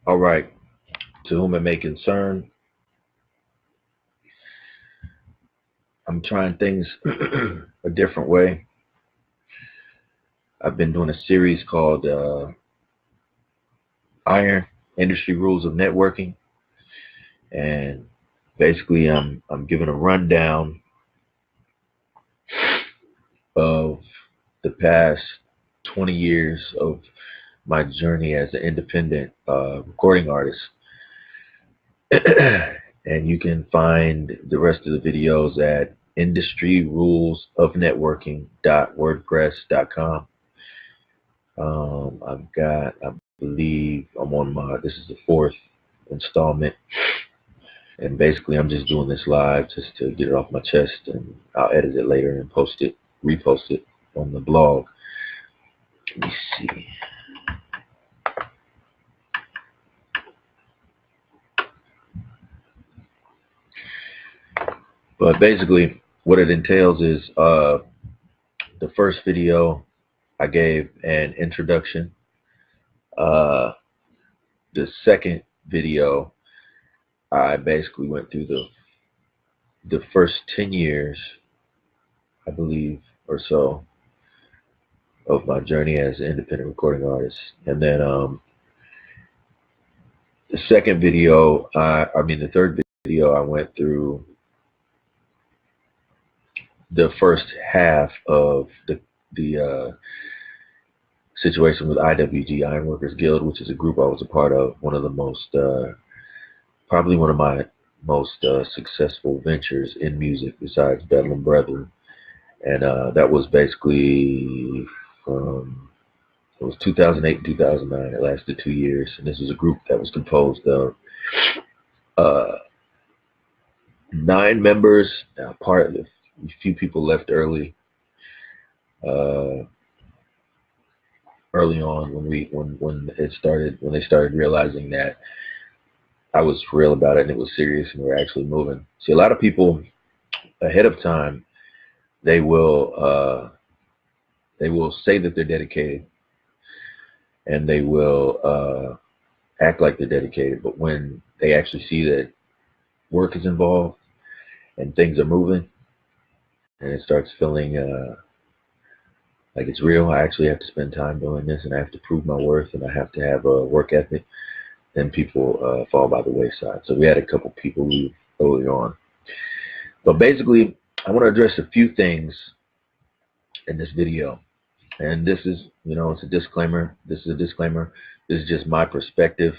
All right, to whom it may concern, I'm trying things a different way. I've been doing a series called Iron Industry Rules of Networking, and basically I'm giving a rundown of the past 20 years of my journey as an independent recording artist. And you can find the rest of the videos at industryrulesofnetworking.wordpress.com. I've got, I believe I'm on this is the 4th installment. And basically I'm just doing this live just to get it off my chest, and I'll edit it later and repost it on the blog. Let me see. But basically what it entails is the first video I gave an introduction. The second video I basically went through the first 10 years, I believe, or so, of my journey as an independent recording artist. And then the second video, the third video, I went through the first half of the situation with IWG, Ironworkers Guild, which is a group I was a part of. One of the most, probably one of my most successful ventures in music besides Bedlam Brethren. And that was basically from, it was 2008 2009. It lasted 2 years. And this was a group that was composed of 9 members. Part of a few people left early. Early on, when they started realizing that I was for real about it and it was serious and we were actually moving. See, a lot of people ahead of time, they will say that they're dedicated, and they will act like they're dedicated, but when they actually see that work is involved and things are moving and it starts feeling like it's real, I actually have to spend time doing this and I have to prove my worth and I have to have a work ethic, then people fall by the wayside. So we had a couple people leave early on. But basically, I want to address a few things in this video. And this is, it's a disclaimer. This is a disclaimer. This is just my perspective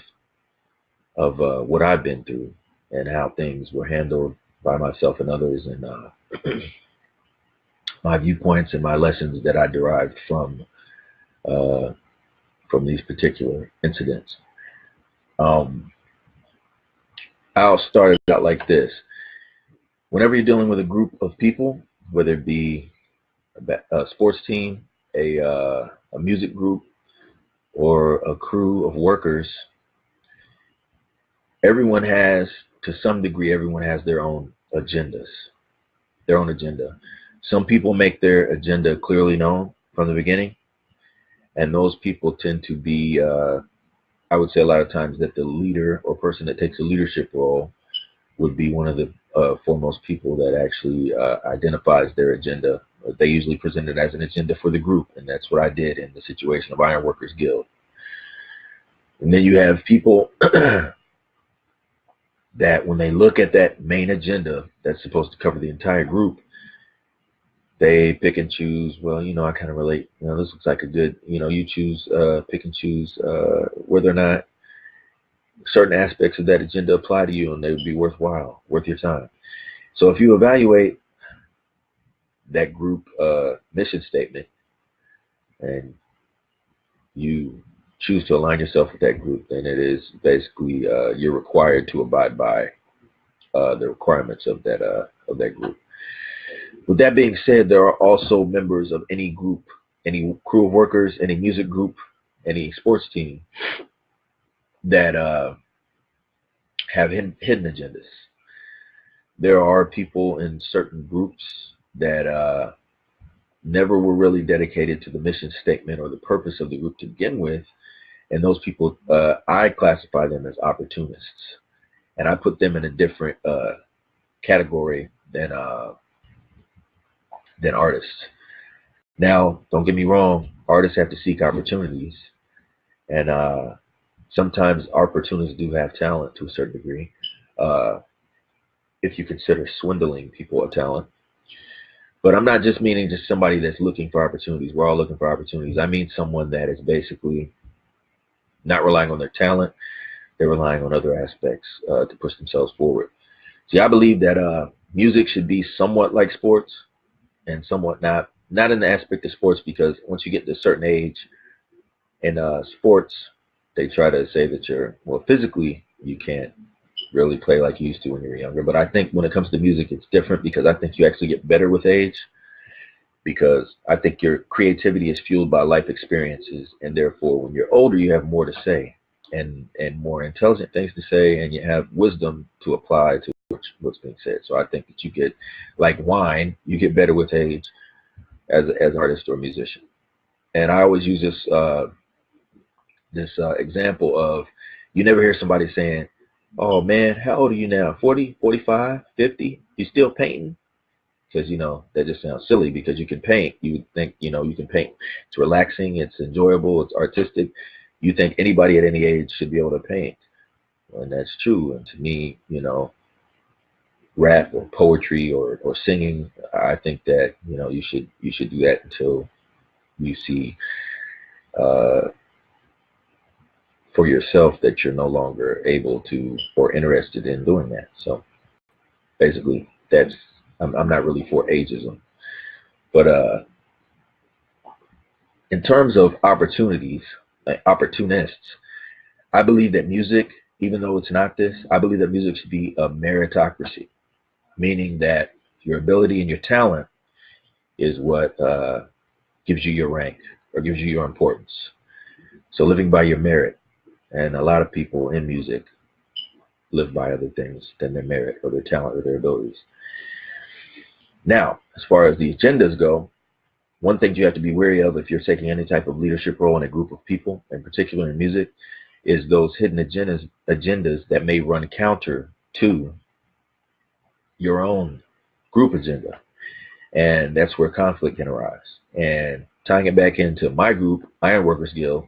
of what I've been through and how things were handled by myself and others, and my viewpoints and my lessons that I derived from these particular incidents. I'll start it out like this. Whenever you're dealing with a group of people, whether it be a sports team, a music group, or a crew of workers, everyone has, to some degree, everyone has their own agendas, their own agenda. Some people make their agenda clearly known from the beginning, and those people tend to be, I would say a lot of times that the leader or person that takes a leadership role would be one of the foremost people that actually identifies their agenda. They usually present it as an agenda for the group, and that's what I did in the situation of Ironworkers Guild. And then you have people that when they look at that main agenda that's supposed to cover the entire group, they pick and choose. Well, I kind of relate. This looks like a good, you choose, pick and choose whether or not certain aspects of that agenda apply to you and they would be worthwhile, worth your time. So if you evaluate that group mission statement and you choose to align yourself with that group, then it is basically you're required to abide by the requirements of that group. With that being said, there are also members of any group, any crew of workers, any music group, any sports team that have hidden agendas. There are people in certain groups that never were really dedicated to the mission statement or the purpose of the group to begin with, And those people, I classify them as opportunists, and I put them in a different category than artists. Now, don't get me wrong, artists have to seek opportunities, and sometimes opportunists do have talent to a certain degree. Uh, if you consider swindling people of talent. But I'm not just meaning just somebody that's looking for opportunities. We're all looking for opportunities. I mean someone that is basically not relying on their talent. They're relying on other aspects to push themselves forward. See, I believe that music should be somewhat like sports and somewhat not. Not in the aspect of sports, because once you get to a certain age in sports, they try to say that well, physically, you can't really play like you used to when you were younger. But I think when it comes to music, it's different, because I think you actually get better with age, because I think your creativity is fueled by life experiences, and therefore when you're older you have more to say and more intelligent things to say, and you have wisdom to apply to what's being said. So I think that you get, like wine, you get better with age as an artist or musician. And I always use this example of, you never hear somebody saying, "Oh man, how old are you now? 40, 45, 50? You still painting?" Because that just sounds silly, because you can paint. You would think you can paint. It's relaxing, it's enjoyable, it's artistic. You think anybody at any age should be able to paint, and that's true. And to me, rap or poetry or singing, I think that you should do that until you see for yourself that you're no longer able to or interested in doing that. So basically, I'm not really for ageism, but in terms of opportunities, like opportunists, I believe that music, even though it's not this, I believe that music should be a meritocracy, meaning that your ability and your talent is what gives you your rank or gives you your importance. So living by your merit, and a lot of people in music live by other things than their merit or their talent or their abilities. Now, as far as the agendas go, one thing you have to be wary of if you're taking any type of leadership role in a group of people, in particular in music, is those hidden agendas that may run counter to your own group agenda. And that's where conflict can arise. And tying it back into my group, Ironworkers Guild,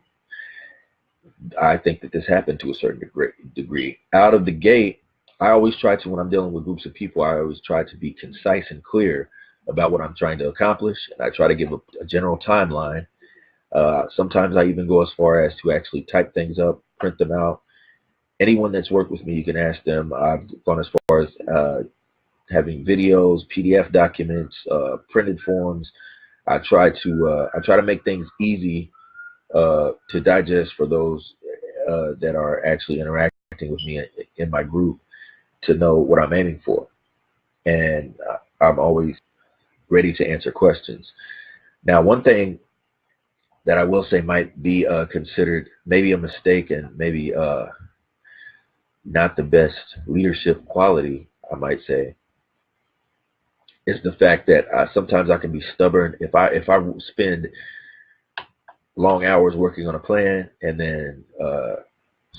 I think that this happened to a certain degree. Out of the gate, I always try to, when I'm dealing with groups of people, I always try to be concise and clear about what I'm trying to accomplish. And I try to give a general timeline. Sometimes I even go as far as to actually type things up, print them out. Anyone that's worked with me, you can ask them. I've gone as far as having videos, PDF documents, printed forms. I try to make things easy to digest for those that are actually interacting with me in my group, to know what I'm aiming for. And I'm always ready to answer questions. Now, one thing that I will say might be considered maybe a mistake, and maybe not the best leadership quality, I might say, is the fact that sometimes I can be stubborn. If I spend long hours working on a plan, and then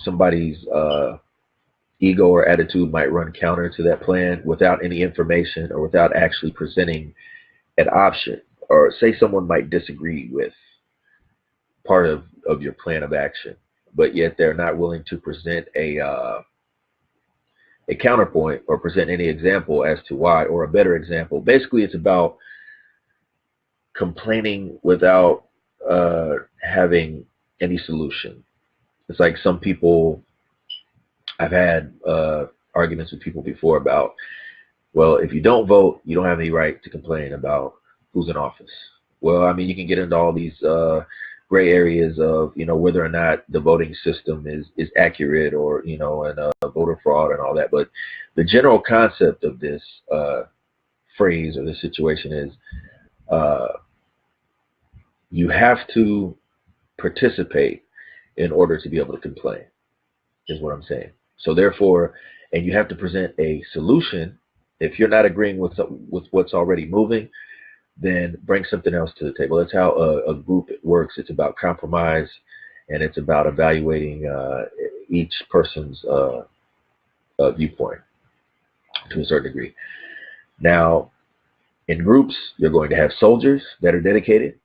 somebody's ego or attitude might run counter to that plan without any information, or without actually presenting an option, or say someone might disagree with part of your plan of action, but yet they're not willing to present a counterpoint or present any example as to why, or a better example. Basically, it's about complaining without having any solution. It's like some people, I've had arguments with people before about, well, if you don't vote, you don't have any right to complain about who's in office. Well, I mean, you can get into all these gray areas of, whether or not the voting system is accurate, or, and voter fraud and all that. But the general concept of this phrase or this situation is you have to participate in order to be able to complain, is what I'm saying. So therefore, and you have to present a solution. If you're not agreeing with what's already moving, then bring something else to the table. That's how a group works. It's about compromise and it's about evaluating each person's viewpoint to a certain degree. Now, in groups, you're going to have soldiers that are dedicated.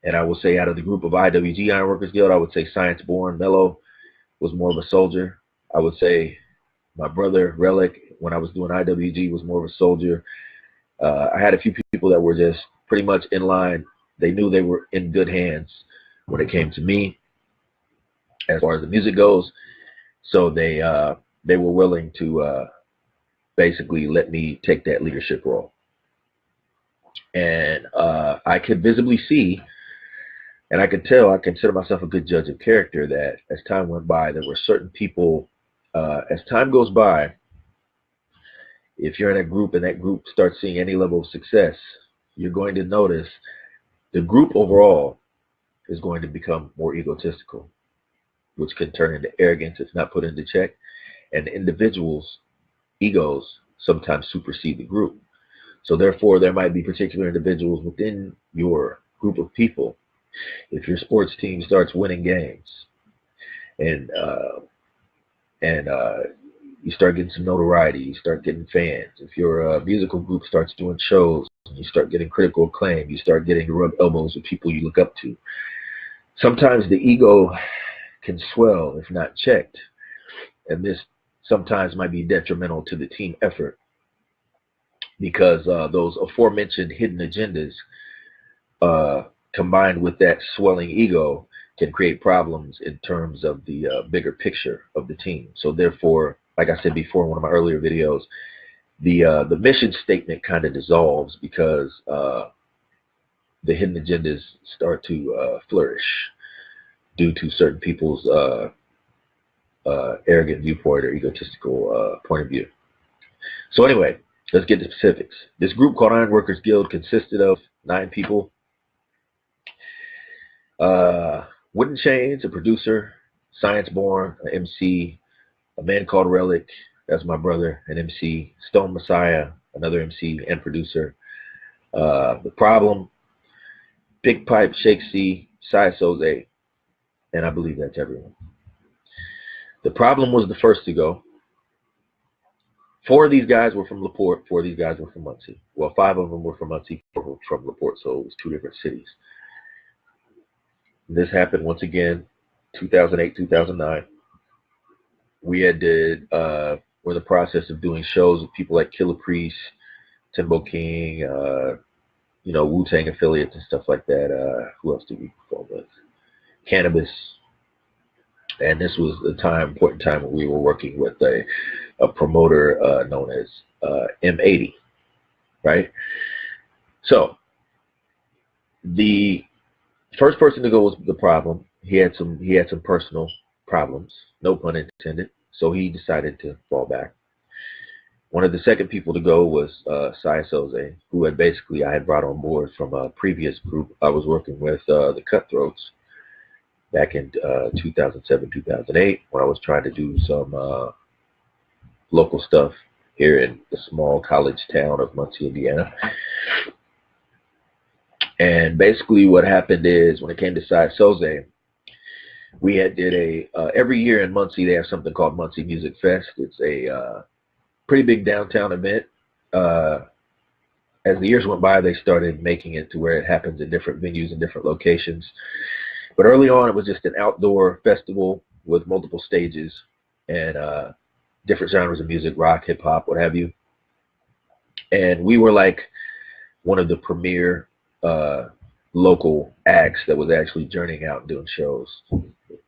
And I will say out of the group of IWG, Ironworkers Guild, I would say Science Born Mello was more of a soldier. I would say my brother Relic, when I was doing IWG, was more of a soldier. I had a few people that were just pretty much in line. They knew they were in good hands when it came to me as far as the music goes. So they were willing to basically let me take that leadership role. And I could visibly see, and I could tell, I consider myself a good judge of character, that as time went by, there were certain people, as time goes by, if you're in a group and that group starts seeing any level of success, you're going to notice the group overall is going to become more egotistical, which can turn into arrogance if not put into check. And individuals' egos sometimes supersede the group. So therefore, there might be particular individuals within your group of people. If your sports team starts winning games and you start getting some notoriety, you start getting fans. If your musical group starts doing shows and you start getting critical acclaim, you start getting to rub elbows with people you look up to. Sometimes the ego can swell if not checked, and this sometimes might be detrimental to the team effort, because those aforementioned hidden agendas combined with that swelling ego can create problems in terms of the bigger picture of the team. So therefore, like I said before in one of my earlier videos, the mission statement kind of dissolves because the hidden agendas start to flourish due to certain people's arrogant viewpoint or egotistical point of view. So anyway, let's get to specifics. This group called Ironworkers Guild consisted of 9 people. Wooden Chains, a producer, Science Born, an MC, a man called Relic, that's my brother, an MC, Stone Messiah, another MC and producer, The Problem, Big Pipe, Shake C, Sai Soze, and I believe that's everyone. The Problem was the first to go. 4 of these guys were from LaPorte, 4 of these guys were from Muncie. Well, 5 of them were from Muncie, 4 were from LaPorte, so it was 2 different cities. This happened once again, 2008, 2009. We were in the process of doing shows with people like Killer Priest, Timbo King, Wu-Tang affiliates and stuff like that. Who else did we perform with? Cannabis. And this was the important time when we were working with a promoter known as M80, right? So the first person to go was The Problem. He had some personal problems, no pun intended, so he decided to fall back. One of the second people to go was Sai Soze, who I had brought on board from a previous group I was working with, the Cutthroats, back in 2007, 2008, when I was trying to do some local stuff here in the small college town of Muncie, Indiana. And basically what happened is, when it came to Sai Soze, we did every year in Muncie, they have something called Muncie Music Fest. It's a pretty big downtown event. As the years went by, they started making it to where it happens in different venues and different locations. But early on, it was just an outdoor festival with multiple stages and different genres of music, rock, hip hop, what have you. And we were like one of the premier local acts that was actually journeying out and doing shows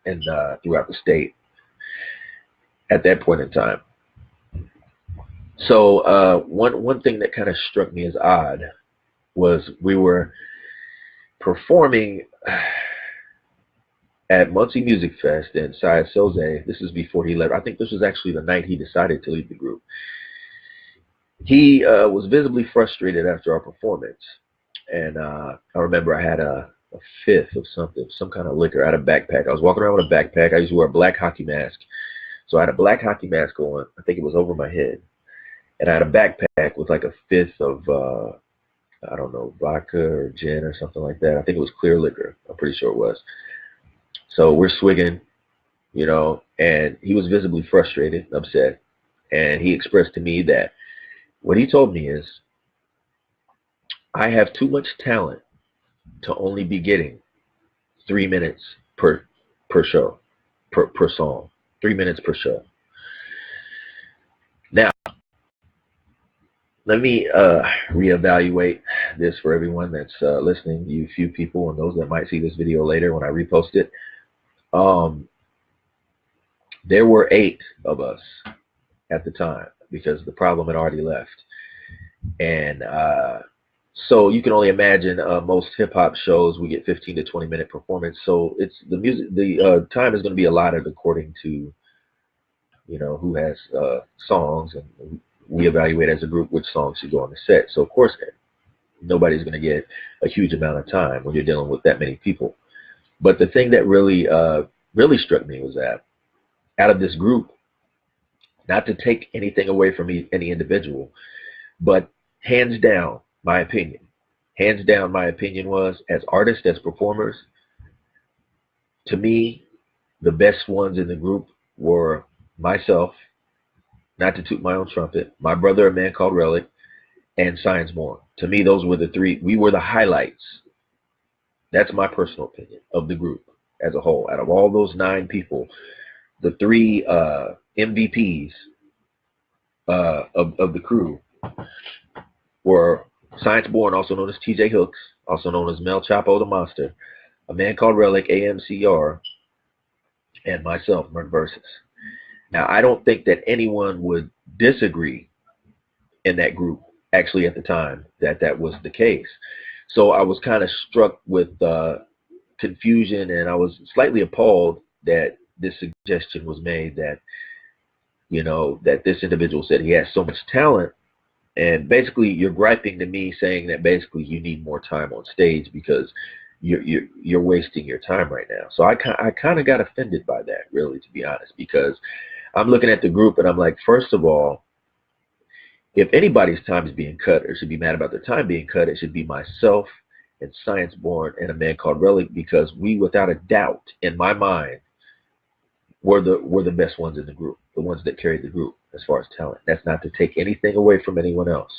and throughout the state at that point in time. So one thing that kind of struck me as odd was we were performing at Muncie Music Fest, and Sai Soze, this is before he left. I think this was actually the night he decided to leave the group. He was visibly frustrated after our performance. And I remember I had a fifth of something, some kind of liquor. I had a backpack. I was walking around with a backpack. I used to wear a black hockey mask. So I had a black hockey mask on. I think it was over my head. And I had a backpack with like a fifth of, I don't know, vodka or gin or something like that. I think it was clear liquor. I'm pretty sure it was. So we're swigging, you know, and he was visibly frustrated, upset. And he expressed to me that what he told me is, I have too much talent to only be getting 3 minutes per show, per song, 3 minutes per show. Now, let me reevaluate this for everyone that's listening, you few people, and those that might see this video later when I repost it. There were 8 of us at the time because the problem had already left. And so you can only imagine most hip-hop shows, we get 15 to 20-minute performance. So it's the music, the time is going to be allotted according to, you know, who has songs, and we evaluate as a group which songs should go on the set. So of course, nobody's going to get a huge amount of time when you're dealing with that many people. But the thing that really struck me was that out of this group, not to take anything away from any individual, but hands down, my opinion was, as artists, as performers, to me, the best ones in the group were myself, not to toot my own trumpet, my brother, a man called Relic, and Science Born. To me, those were the 3. We were the highlights. That's my personal opinion of the group as a whole. Out of all those 9 people, the 3 MVPs of the crew were Science Born, also known as TJ Hooks, also known as Mel Chapo the Monster, a man called Relic, AMCR, and myself, Merc Versus. Now, I don't think that anyone would disagree in that group, actually, at the time, that was the case. So I was kind of struck with confusion, and I was slightly appalled that this suggestion was made that, you know, that this individual said he has so much talent. And basically, you're griping to me saying that basically you need more time on stage because you're wasting your time right now. So I kind of got offended by that, really, to be honest, because I'm looking at the group and I'm like, first of all, if anybody's time is being cut or should be mad about their time being cut, it should be myself and Science Born and a man called Relic, because we, without a doubt, in my mind, were the best ones in the group, the ones that carried the group as far as talent. That's not to take anything away from anyone else,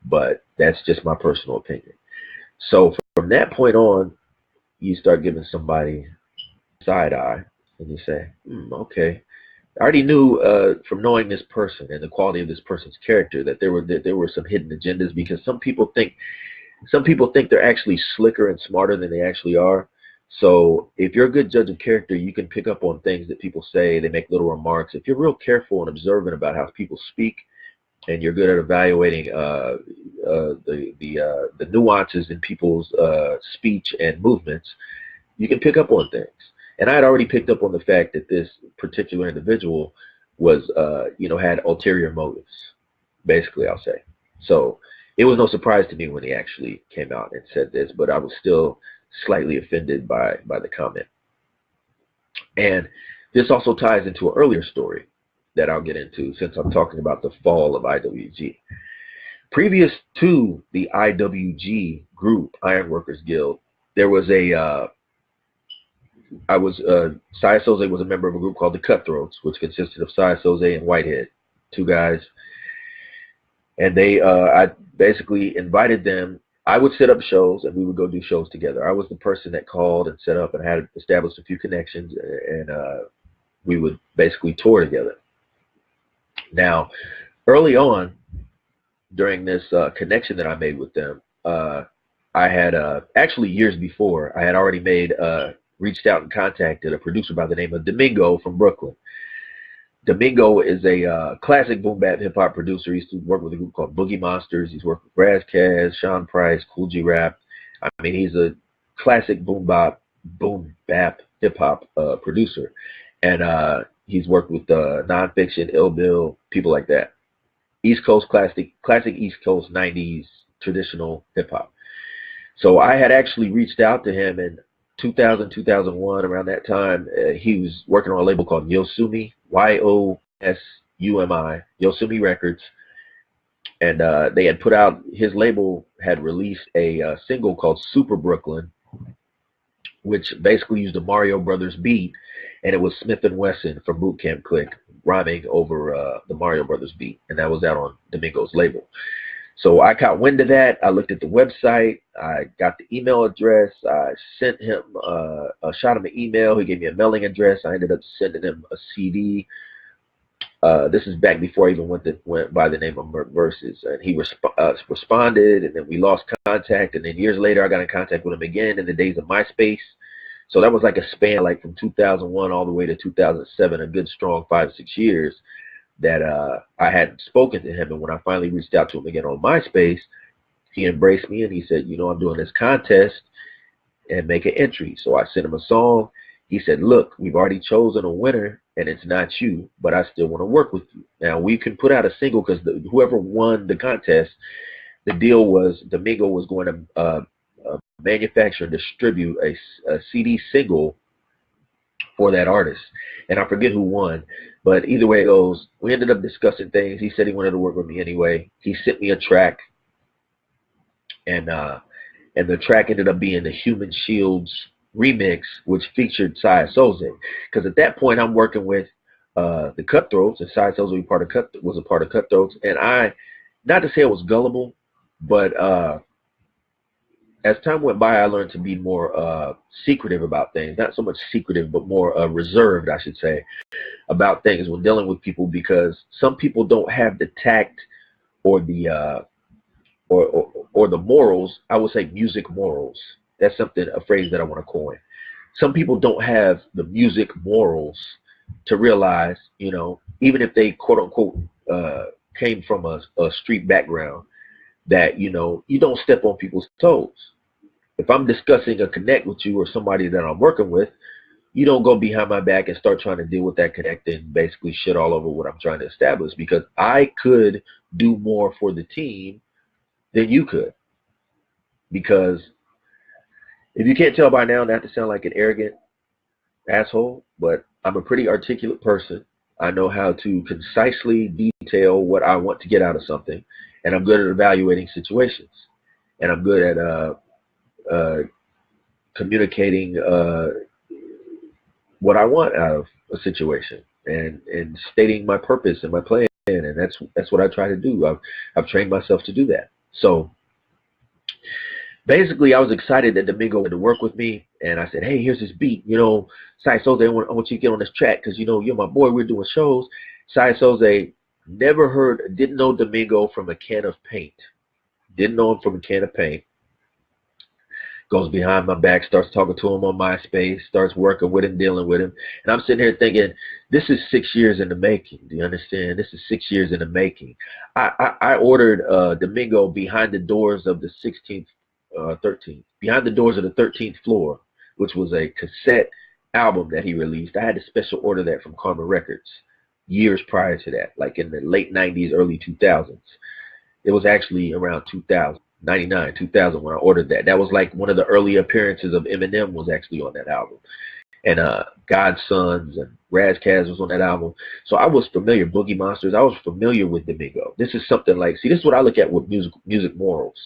but that's just my personal opinion. So from that point on, you start giving somebody side eye, and you say, okay. I already knew from knowing this person and the quality of this person's character that there were some hidden agendas, because some people think they're actually slicker and smarter than they actually are. So if you're a good judge of character, you can pick up on things that people say. They make little remarks. If you're real careful and observant about how people speak, and you're good at evaluating the nuances in people's speech and movements, you can pick up on things. And I had already picked up on the fact that this particular individual was, had ulterior motives, basically, I'll say. So it was no surprise to me when he actually came out and said this, but I was still slightly offended by the comment. And this also ties into an earlier story that I'll get into, since I'm talking about the fall of IWG. Previous to the IWG group, Ironworkers Guild, there was Cy Soze was a member of a group called the Cutthroats, which consisted of Cy Soze and Whitehead, 2 guys. And I basically invited them. I would set up shows, and we would go do shows together. I was the person that called and set up and had established a few connections, and we would basically tour together. Now, early on, during this connection that I made with them, I had actually years before, I had already reached out and contacted a producer by the name of Domingo from Brooklyn. Domingo is a classic boom bap hip hop producer. He used to work with a group called Boogie Monsters. He's worked with Raz Kaz, Sean Price, Cool G Rap. I mean, he's a classic boom bap hip hop producer, and he's worked with Nonfiction, Ill Bill, people like that. East Coast classic East Coast 90s traditional hip hop. So I had actually reached out to him in 2000, 2001, around that time. He was working on a label called Yosumi, Yosumi, Yosumi Records. And they had put out, his label had released a single called Super Brooklyn, which basically used the Mario Brothers beat, and it was Smith and Wesson from Boot Camp Click rhyming over the Mario Brothers beat, and that was out on Domingo's label. So I caught wind of that. I looked at the website. I got the email address. I sent him, shot him an email. He gave me a mailing address. I ended up sending him a CD. This is back before I even went by the name of Merc Versus, and he responded, and then we lost contact. And then years later, I got in contact with him again in the days of MySpace. So that was like a span, like from 2001 all the way to 2007, a good strong 5-6 years that I hadn't spoken to him. And when I finally reached out to him again on MySpace, he embraced me and he said, you know, I'm doing this contest and make an entry. So I sent him a song. He said, look, we've already chosen a winner and it's not you, but I still want to work with you. Now we can put out a single because whoever won the contest, the deal was Domingo was going to manufacture and distribute a CD single for that artist. And I forget who won, but either way it goes, we ended up discussing things. He said he wanted to work with me anyway. He sent me a track, and the track ended up being the Human Shields remix, which featured Saya Soze. Because at that point, I'm working with the Cutthroats, and Saya Soze was a part of Cutthroats. And I, not to say I was gullible, but as time went by, I learned to be more secretive about things. Not so much secretive, but more reserved, I should say, about things when dealing with people, because some people don't have the tact or the or the morals. I would say music morals. That's a phrase that I want to coin. Some people don't have the music morals to realize, you know, even if they quote unquote came from a street background, that, you know, you don't step on people's toes. If I'm discussing a connect with you or somebody that I'm working with, you don't go behind my back and start trying to deal with that connect and basically shit all over what I'm trying to establish, because I could do more for the team than you could. Because if you can't tell by now, not to sound like an arrogant asshole, but I'm a pretty articulate person. I know how to concisely detail what I want to get out of something, and I'm good at evaluating situations, and I'm good at communicating what I want out of a situation, and stating my purpose and my plan, and that's what I try to do. I've trained myself to do that. So basically, I was excited that Domingo wanted to work with me, and I said, hey, here's this beat, you know, Sai Soze, I want you to get on this track because, you know, you're my boy, we're doing shows. Sai Soze didn't know Domingo from a can of paint. Didn't know him from a can of paint. Goes behind my back, starts talking to him on MySpace, starts working with him, dealing with him. And I'm sitting here thinking, this is 6 years in the making. Do you understand? This is 6 years in the making. I ordered Domingo behind the doors of the 13th, behind the doors of the 13th floor, which was a cassette album that he released. I had to special order that from Karma Records years prior to that, like in the late 90s, early 2000s. It was actually around 2000. 99, 2000 when I ordered that. That was like one of the early appearances of Eminem was actually on that album. And Godsons and Razkaz was on that album. So I was familiar, Boogie Monsters, I was familiar with Domingo. This is something like, see, this is what I look at with music morals.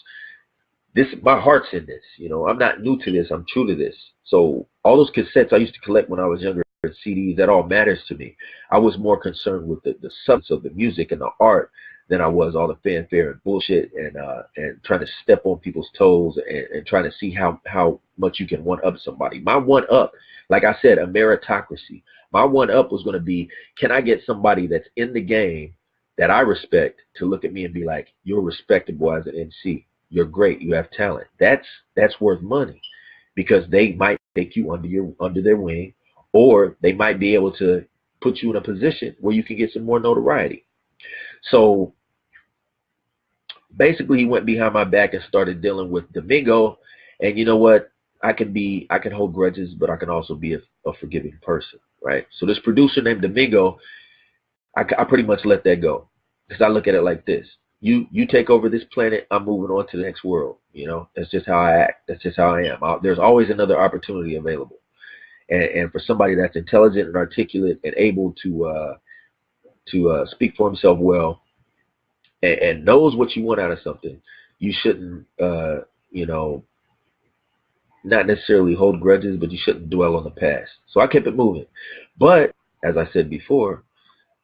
My heart's in this, you know. I'm not new to this, I'm true to this. So all those cassettes I used to collect when I was younger, CDs, that all matters to me. I was more concerned with the substance of the music and the art than I was all the fanfare and bullshit and trying to step on people's toes and trying to see how much you can one-up somebody. My one-up, like I said, a meritocracy. My one-up was going to be, can I get somebody that's in the game that I respect to look at me and be like, you're respectable as an MC. You're great. You have talent. That's worth money, because they might take you under their wing, or they might be able to put you in a position where you can get some more notoriety. So basically, he went behind my back and started dealing with Domingo. And you know what? I can hold grudges, but I can also be a forgiving person, right? So this producer named Domingo, I pretty much let that go, because I look at it like this: you take over this planet, I'm moving on to the next world. You know, that's just how I act. That's just how I am. There's always another opportunity available, and for somebody that's intelligent and articulate and able to speak for himself well, and knows what you want out of something, you shouldn't, you know, not necessarily hold grudges, but you shouldn't dwell on the past. So I kept it moving. But as I said before,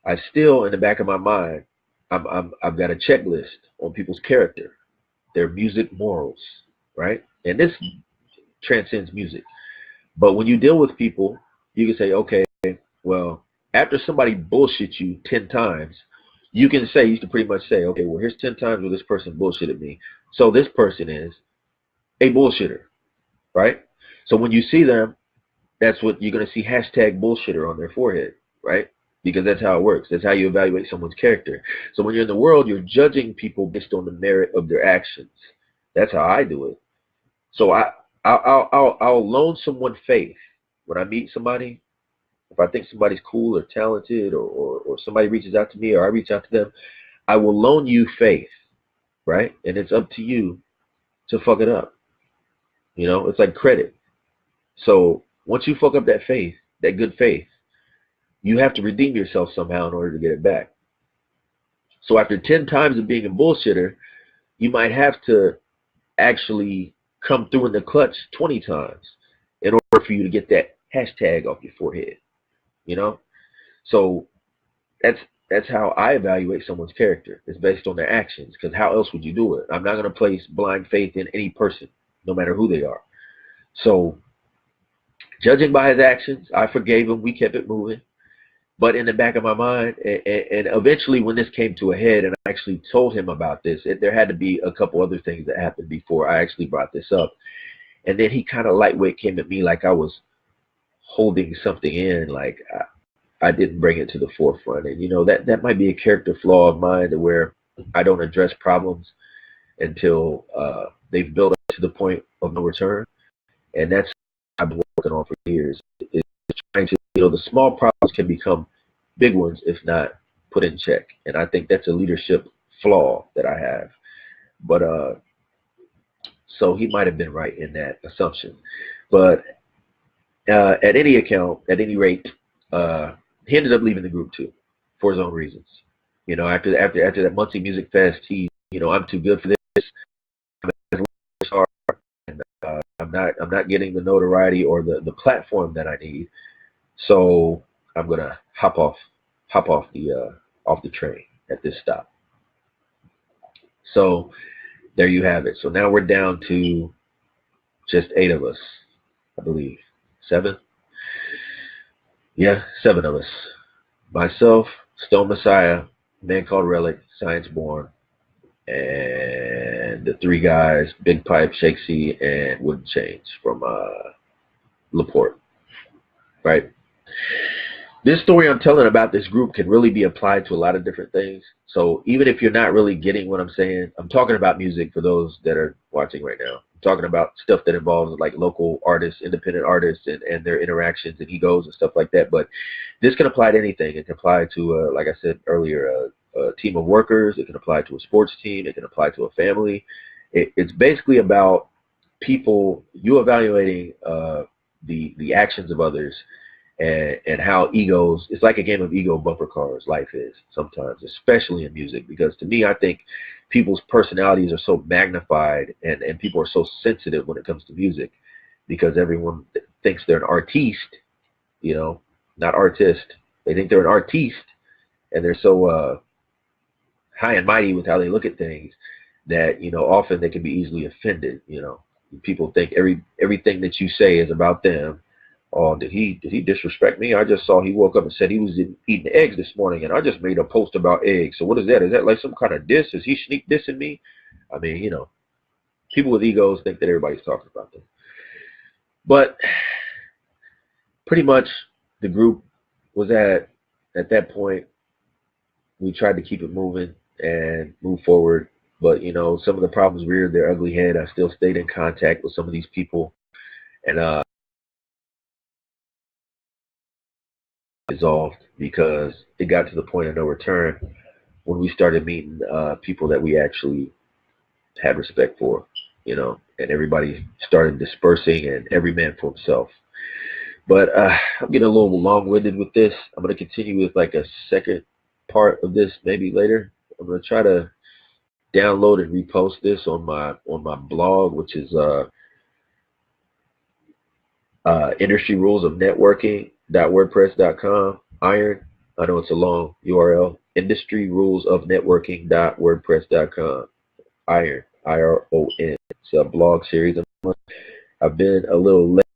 I still, in the back of my mind, I've got a checklist on people's character, their music morals, right? And this transcends music. But when you deal with people, you can say, okay, well, after somebody bullshits you 10 times, you can pretty much say, okay, well, here's 10 times where this person bullshitted me. So this person is a bullshitter, right? So when you see them, that's what you're going to see, hashtag bullshitter on their forehead, right? Because that's how it works. That's how you evaluate someone's character. So when you're in the world, you're judging people based on the merit of their actions. That's how I do it. So I'll loan someone faith when I meet somebody. If I think somebody's cool or talented, or somebody reaches out to me or I reach out to them, I will loan you faith, right? And it's up to you to fuck it up. It's like credit. So once you fuck up that faith, that good faith, you have to redeem yourself somehow in order to get it back. So after 10 times of being a bullshitter, you might have to actually come through in the clutch 20 times in order for you to get that hashtag off your forehead. So that's how I evaluate someone's character. It's based on their actions, because how else would you do it? I'm not going to place blind faith in any person, no matter who they are. So judging by his actions, I forgave him. We kept it moving. But in the back of my mind, and eventually when this came to a head and I actually told him about this, there had to be a couple other things that happened before I actually brought this up. And then he kind of lightweight came at me like I was holding something in, like I didn't bring it to the forefront. And that might be a character flaw of mine, to where I don't address problems until they've built up to the point of no return. And that's what I've been working on for years. Is trying to, the small problems can become big ones if not put in check. And I think that's a leadership flaw that I have. But so he might have been right in that assumption. But at any rate, he ended up leaving the group too, for his own reasons. After that Muncie Music Fest, I'm too good for this. And I'm not getting the notoriety or the platform that I need. So I'm gonna hop off the train at this stop. So there you have it. So now we're down to just 8 of us, I believe. 7? Yeah, 7 of us. Myself, Stone Messiah, Man Called Relic, Science Born, and the 3 guys, Big Pipe, Shakesy, and Wooden Chains from LaPorte. Right? This story I'm telling about this group can really be applied to a lot of different things. So even if you're not really getting what I'm saying, I'm talking about music for those that are watching right now. I'm talking about stuff that involves like local artists, independent artists, and their interactions and egos and stuff like that. But this can apply to anything. It can apply to, like I said earlier, a team of workers. It can apply to a sports team. It can apply to a family. It's basically about people, you evaluating the actions of others, and how egos, it's like a game of ego bumper cars, life is sometimes, especially in music. Because to me, I think people's personalities are so magnified, and people are so sensitive when it comes to music, because everyone thinks they're an artiste, not artist. They think they're an artiste, and they're so high and mighty with how they look at things that, often they can be easily offended. People think everything that you say is about them. Oh, did he disrespect me? I just saw he woke up and said he was eating eggs this morning, and I just made a post about eggs. So what is that? Is that like some kind of diss? Is he sneak dissing me? I mean, people with egos think that everybody's talking about them. But pretty much the group was at that point, we tried to keep it moving and move forward. But, some of the problems reared their ugly head. I still stayed in contact with some of these people, and dissolved because it got to the point of no return when we started meeting people that we actually had respect for, and everybody started dispersing, and every man for himself. But I'm getting a little long-winded with this. I'm going to continue with like a second part of this maybe later. I'm going to try to download and repost this on my blog, which is Industry Rules of Networking.wordpress.com. Iron. I know it's a long URL. Industry Rules of Networking.wordpress.com. Iron. IRON. It's a blog series. I've been a little late